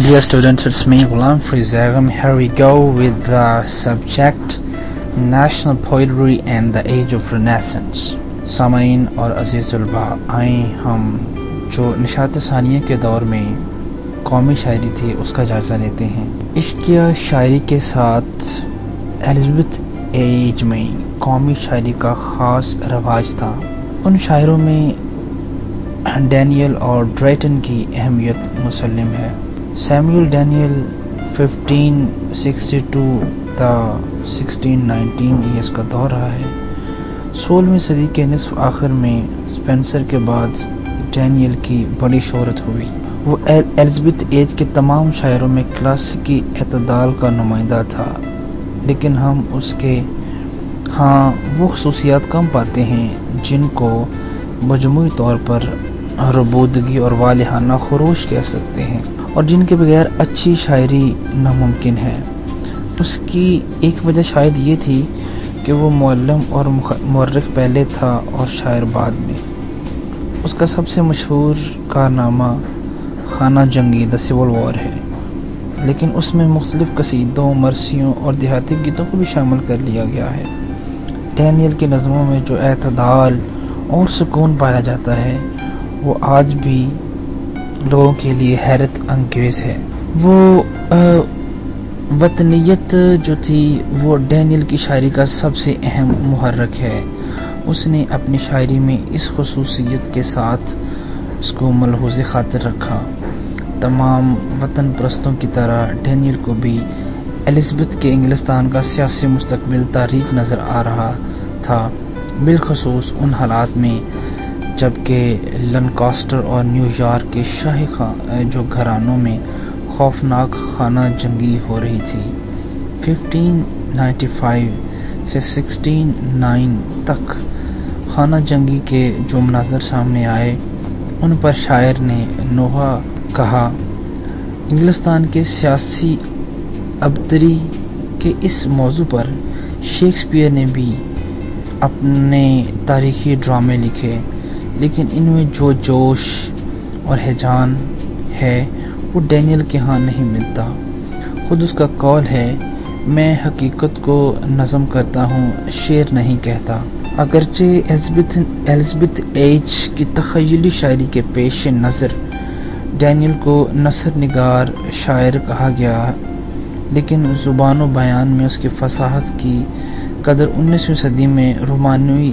Dear students, it's me Ghulam Frizagam. Here we go with the subject National Poetry and the Age of Renaissance. सामाइन और अजीज़ उलबा, आए हम जो निशात सानिया के दौर में कौमी शायरी थी उसका जायज़ा लेते हैं। इश्क या शायरी के साथ एलिज़ाबेथ एज में कौमी शायरी का ख़ास रवाज था। उन शायरों में डैनियल और ड्रेटन की अहमियत मुसल्लम है। सैमुअल डैनियल 1562 था 1619 ईयर्स का दौर रहा है। 16वीं सदी के निस्फ आखिर में स्पेंसर के बाद डैनियल की बड़ी शोहरत हुई। वो एलिज़ाबेथ एज के तमाम शायरों में क्लासिकी एतदाल का नुमाइंदा था, लेकिन हम उसके वो खसूसियात कम पाते हैं जिनको मजमूई तौर पर रबूदगी और वालिहाना खरोश कह सकते हैं और जिनके बगैर अच्छी शायरी नामुमकिन है। उसकी एक वजह शायद ये थी कि वो मुअल्लिम और मुअर्रिख पहले था और शायर बाद में। उसका सबसे मशहूर कारनामा खाना जंगी द सिविल वॉर है, लेकिन उसमें मुख्तलिफ कसीदों, मरसियों और देहाती गीतों को भी शामिल कर लिया गया है। डैनियल की नज़मों में जो एतदाल और सुकून पाया जाता है वो आज भी लोगों के लिए हैरत अंगेज़ है। वो वतनियत जो थी वो डैनियल की शायरी का सबसे अहम मुहर्रक है। उसने अपनी शायरी में इस खसूसियत के साथ उसको मलहूज़ खातिर रखा। तमाम वतन परस्तों की तरह डैनियल को भी एलिज़ाबेथ के इंग्लिस्तान का सियासी मुस्तकबिल तारीक नज़र आ रहा था, बिलखसूस उन हालात में जबकि लंकास्टर और न्यूयॉर्क के शाही जो घरानों में खौफनाक खाना जंगी हो रही थी। 1595 से 1609 तक खाना जंगी के जो मनाज़र सामने आए उन पर शायर ने नोहा कहा। इंग्लिस्तान के सियासी अबतरी के इस मौजू पर शेक्सपियर ने भी अपने तारीख़ी ड्रामे लिखे, लेकिन इनमें जो जोश और हैजान है वो डैनियल के यहाँ नहीं मिलता। खुद उसका कौल है, मैं हकीकत को नज़म करता हूँ, शेर नहीं कहता। अगरचे एलिज़ाबेथ एज की तख़य्युली शायरी के पेश नज़र डैनियल को नसर निगार शायर कहा गया, लेकिन ज़ुबान व बयान में उसकी फसाहत की कदर 19वीं सदी में रोमानवी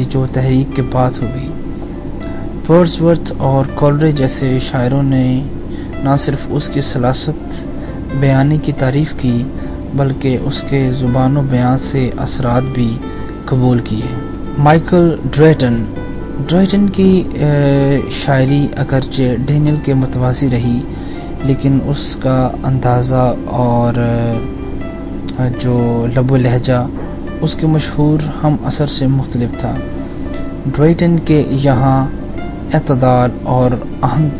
जो तहरीक के बाद हुई। वर्ड्सवर्थ और कॉलरेज जैसे शायरों ने न सिर्फ उसकी सलासत बयानी की तारीफ़ की बल्कि उसके ज़ुबान व बयान से असरात भी कबूल किए। माइकल ड्रेटन की शायरी अगरचे डैनियल के मतवाज़ी रही, लेकिन उसका अंदाज़ा और जो लबो लहजा उसके मशहूर हम असर से मुख्तलिफ था। ड्रेटन के यहाँ एतदाल और आहंग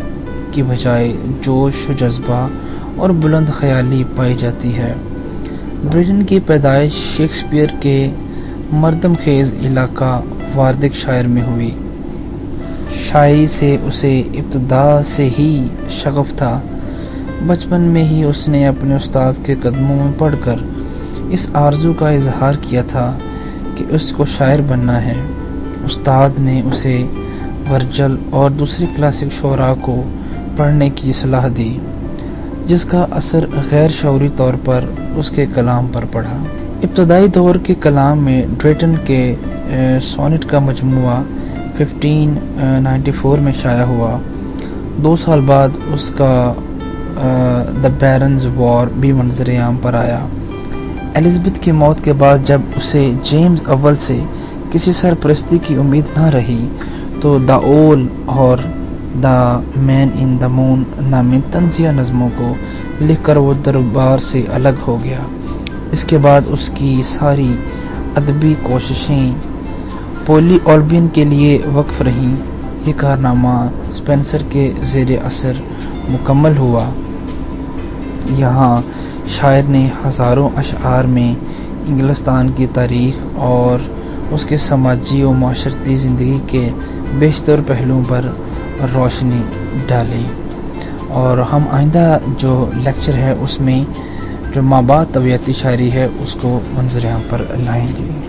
की बजाय जोश व जज्बा और बुलंद ख्याली पाई जाती है। ड्रेटन की पैदाइश शेक्सपियर के मर्दम खेज़ इलाका वार्दिक शायर में हुई। शायरी से उसे इब्तिदा से ही शगफ था। बचपन में ही उसने अपने उस्ताद के कदमों में पढ़कर इस आरज़ू का इजहार किया था कि उसको शायर बनना है। उस्ताद ने उसे वर्जल और दूसरे क्लासिक शुअरा को पढ़ने की सलाह दी, जिसका असर गैर शऊरी तौर पर उसके कलाम पर पड़ा। इब्तदाई दौर के कलाम में ड्रेटन के सोनेट का मजमुआ 1594 में शाया हुआ। 2 साल बाद उसका द बैरन्स वॉर भी मंजर आम पर आया। एलिज़ाबेथ की मौत के बाद जब उसे जेम्स अव्वल से किसी सरपरस्ती की उम्मीद न रही तो द ओल और the man in the moon नामी तंज़िया नज़मों को लिखकर वो दरबार से अलग हो गया। इसके बाद उसकी सारी अदबी कोशिशें पोली ऑल्बियन के लिए वक्फ रहीं। ये कारनामा स्पेंसर के ज़ेर असर मुकम्मल हुआ। यहाँ शायर ने हज़ारों अशआर में इंग्लिस्तान की तारीख़ और उसके समाजी व माशरती ज़िंदगी के बेशतर पहलुओं पर रोशनी डाली। اور ہم آئندہ جو لیکچر ہے اس میں جو مابعد طبیعتی شاعری ہے اس کو منظر عام پر لائیں گے.